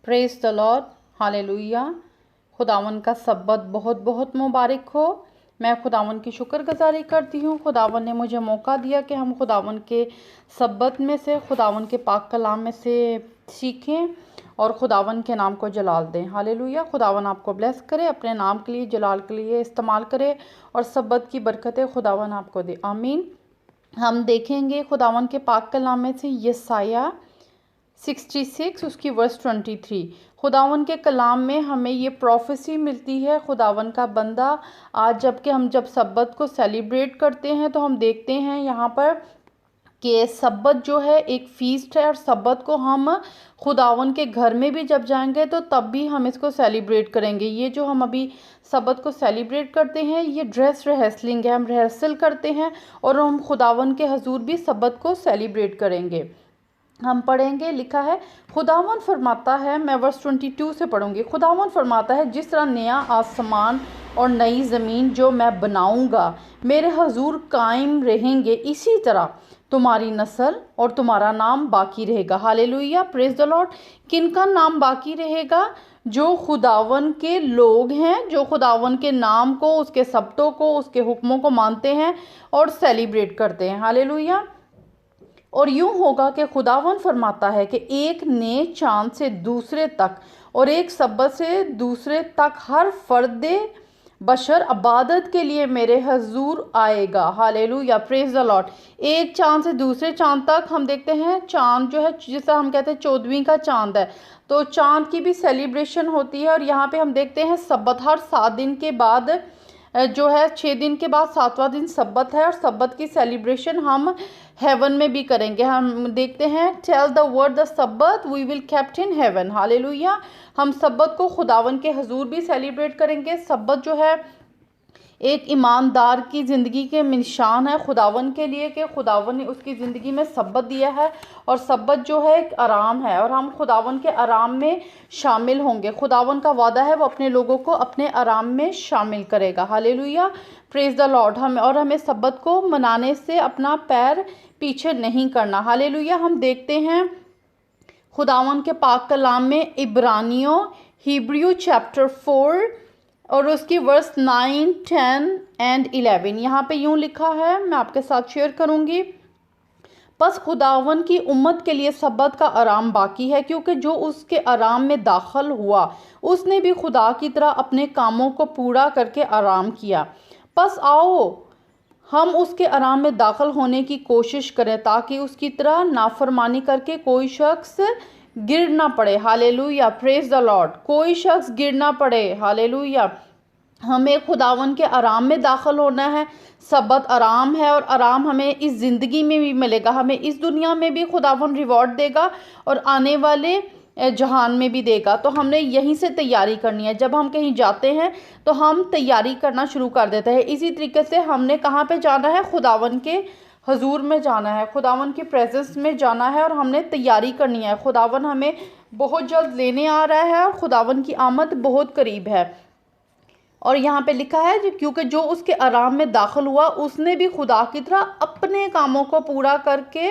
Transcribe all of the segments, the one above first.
Praise the Lord, hallelujah. खुदावन का सब्बत बहुत बहुत मुबारक हो। मैं खुदावन की शुक्रगुजारी करती हूँ। खुदावन ने मुझे मौका दिया कि हम खुदावन के सब्बत में से, खुदावन के पाक कलाम में से सीखें और खुदावन के नाम को जलाल दें। हालेलुया। खुदावन आपको ब्लेस करे, अपने नाम के लिए, जलाल के लिए इस्तेमाल करे और सब्बत की बरकतें खुदावन आपको दे। आमीन। हम देखेंगे खुदावन के पाक कलाम में से यसाया 66 उसकी वर्स 23। खुदावन के कलाम में हमें ये प्रोफेसी मिलती है। खुदावन का बंदा आज जब सब्बत को सेलिब्रेट करते हैं तो हम देखते हैं यहाँ पर कि सब्बत जो है एक फीस्ट है और सब्बत को हम खुदावन के घर में भी जब जाएंगे तो तब भी हम इसको सेलिब्रेट करेंगे। ये जो हम अभी सब्बत को सेलिब्रेट करते हैं ये ड्रेस रिहर्सलिंग है, हम रिहर्सल करते हैं और हम खुदावन के हजूर भी सब्बत को सेलिब्रेट करेंगे। हम पढ़ेंगे, लिखा है, खुदावन फरमाता है, मैं वर्स 22 से पढ़ूंगी। खुदावन फरमाता है, जिस तरह नया आसमान और नई ज़मीन जो मैं बनाऊंगा मेरे हजूर कायम रहेंगे, इसी तरह तुम्हारी नस्ल और तुम्हारा नाम बाकी रहेगा। Hallelujah, praise the Lord. किनका नाम बाकी रहेगा? जो खुदावन के लोग हैं, जो खुदावन के नाम को, उसके सब्तों को, उसके हुक्मों को मानते हैं और सेलिब्रेट करते हैं। हालेलुया। और यूं होगा कि खुदावन फरमाता है कि एक नए चांद से दूसरे तक और एक सब्बत से दूसरे तक हर फर्द बशर इबादत के लिए मेरे हजूर आएगा। Hallelujah, praise the Lord. एक चांद से दूसरे चांद तक हम देखते हैं, चांद जो है जिसे हम कहते हैं 14वीं का चांद है, तो चांद की भी सेलिब्रेशन होती है। और यहाँ पे हम देखते हैं सब्बत हर 7 दिन के बाद जो है 6 दिन के बाद 7वां दिन सब्बत है और सब्बत की सेलिब्रेशन हम हेवन में भी करेंगे। हम देखते हैं, tell the word the Sabbath we will kept in heaven. Hallelujah. हम सब्बत को खुदावन के हजूर भी सेलिब्रेट करेंगे। सब्बत जो है एक ईमानदार की ज़िंदगी के निशान है खुदावन के लिए कि खुदावन ने उसकी ज़िंदगी में सब्बत दिया है और सब्बत जो है एक आराम है और हम खुदावन के आराम में शामिल होंगे। खुदावन का वादा है वो अपने लोगों को अपने आराम में शामिल करेगा। Hallelujah, praise the Lord. हमें सब्बत को मनाने से अपना पैर पीछे नहीं करना। हालेलुया। हम देखते हैं खुदावन के पाक कलाम में इब्रानियों हिब्रू चैप्टर 4 और उसकी वर्स 9, 10 एंड 11। यहाँ पे यूँ लिखा है, मैं आपके साथ शेयर करूँगी। बस खुदावन की उम्मत के लिए सब्बत का आराम बाकी है, क्योंकि जो उसके आराम में दाखिल हुआ उसने भी खुदा की तरह अपने कामों को पूरा करके आराम किया। बस आओ हम उसके आराम में दाखिल होने की कोशिश करें ताकि उसकी तरह नाफरमानी करके कोई शख्स गिर ना पड़े। Hallelujah, praise the Lord. कोई शख्स गिर ना पड़े। हालेलुया। हमें खुदावन के आराम में दाखिल होना है। सब्बत आराम है और आराम हमें इस ज़िंदगी में भी मिलेगा, हमें इस दुनिया में भी खुदावन रिवॉर्ड देगा और आने वाले जहान में भी देगा। तो हमने यहीं से तैयारी करनी है। जब हम कहीं जाते हैं तो हम तैयारी करना शुरू कर देते हैं। इसी तरीके से हमने कहाँ पे जाना है? खुदावन के हजूर में जाना है, खुदावन के प्रेजेंस में जाना है और हमने तैयारी करनी है। खुदावन हमें बहुत जल्द लेने आ रहा है और खुदावन की आमद बहुत करीब है। और यहाँ पे लिखा है, क्योंकि जो उसके आराम में दाखिल हुआ उसने भी खुदा की तरह अपने कामों को पूरा करके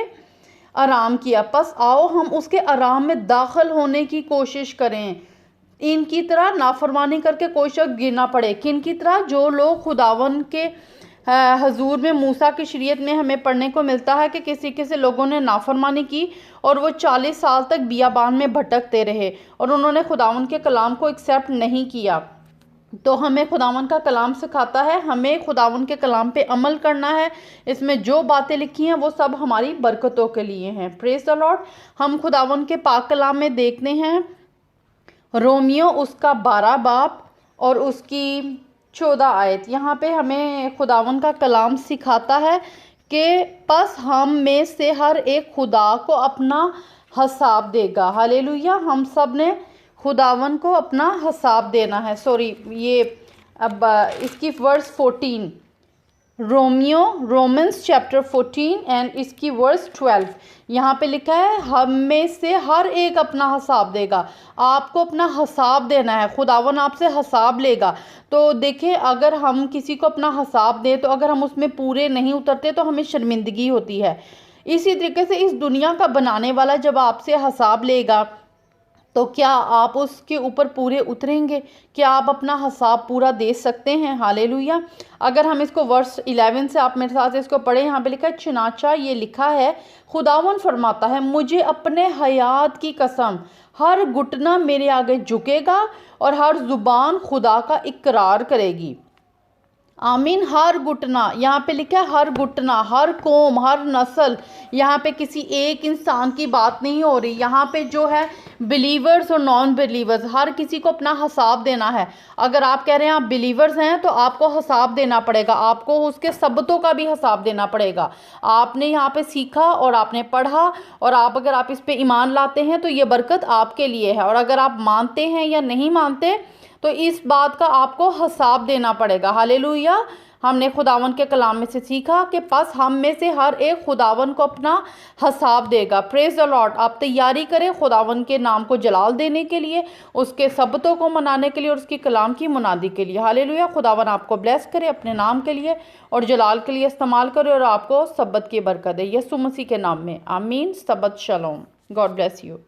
आराम किया। बस आओ हम उसके आराम में दाखिल होने की कोशिश करें। इनकी तरह नाफरमानी करके कोई शख्स गिरना पड़े। किन की तरह? जो लोग खुदावन के हजूर में मूसा की शरीयत में हमें पढ़ने को मिलता है कि किसी किसी लोगों ने नाफरमानी की और वो 40 साल तक बियाबान में भटकते रहे और उन्होंने खुदावन के कलाम को एक्सेप्ट नहीं किया। तो हमें खुदावन का कलाम सिखाता है, हमें खुदावन के कलाम पे अमल करना है। इसमें जो बातें लिखी हैं वो सब हमारी बरकतों के लिए हैं। Praise the Lord. हम खुदावन के पाक कलाम में देखते हैं रोमियो उसका 12 बाब और उसकी 14 आयत। यहाँ पे हमें खुदावन का कलाम सिखाता है कि बस हम में से हर एक खुदा को अपना हिसाब देगा। हालेलुया। हम सब ने खुदावन को अपना हिसाब देना है। ये अब इसकी वर्स 14, रोमन्स चैप्टर 14 एंड इसकी वर्स 12। यहाँ पे लिखा है हम में से हर एक अपना हिसाब देगा। आपको अपना हिसाब देना है, खुदावन आपसे हिसाब लेगा। तो देखिए, अगर हम किसी को अपना हिसाब दें तो अगर हम उसमें पूरे नहीं उतरते तो हमें शर्मिंदगी होती है। इसी तरीके से इस दुनिया का बनाने वाला जब आपसे हिसाब लेगा तो क्या आप उसके ऊपर पूरे उतरेंगे? क्या आप अपना हिसाब पूरा दे सकते हैं? हालेलुया। अगर हम इसको वर्स 11 से, आप मेरे साथ इसको पढ़े, यहाँ पे लिखा है, चुनाचा ये लिखा है, खुदावन फरमाता है, मुझे अपने हयात की कसम, हर घुटना मेरे आगे झुकेगा और हर जुबान खुदा का इकरार करेगी। आमीन। हर घुटना, यहाँ पे लिखा है हर घुटना, हर कौम, हर नस्ल, यहाँ पे किसी एक इंसान की बात नहीं हो रही। यहाँ पे जो है बिलीवर्स और नॉन बिलीवर्स, हर किसी को अपना हिसाब देना है। अगर आप कह रहे हैं आप बिलीवर्स हैं तो आपको हिसाब देना पड़ेगा, आपको उसके सबतों का भी हिसाब देना पड़ेगा। आपने यहाँ पे सीखा और आपने पढ़ा, और अगर आप इस पे ईमान लाते हैं तो ये बरकत आपके लिए है, और अगर आप मानते हैं या नहीं मानते तो इस बात का आपको हिसाब देना पड़ेगा। हालेलुया। हमने खुदावन के कलाम में से सीखा कि बस हम में से हर एक खुदावन को अपना हिसाब देगा। Praise the Lord. आप तैयारी करें खुदावन के नाम को जलाल देने के लिए, उसके सबतों को मनाने के लिए और उसकी कलाम की मुनादी के लिए। हालेलुया। खुदावन आपको ब्लेस करे, अपने नाम के लिए और जलाल के लिए इस्तेमाल करे, और आपको सब्बत की बरकत दे, यीशु मसीह के नाम में, आमीन। सब्बत शलोम। God bless you.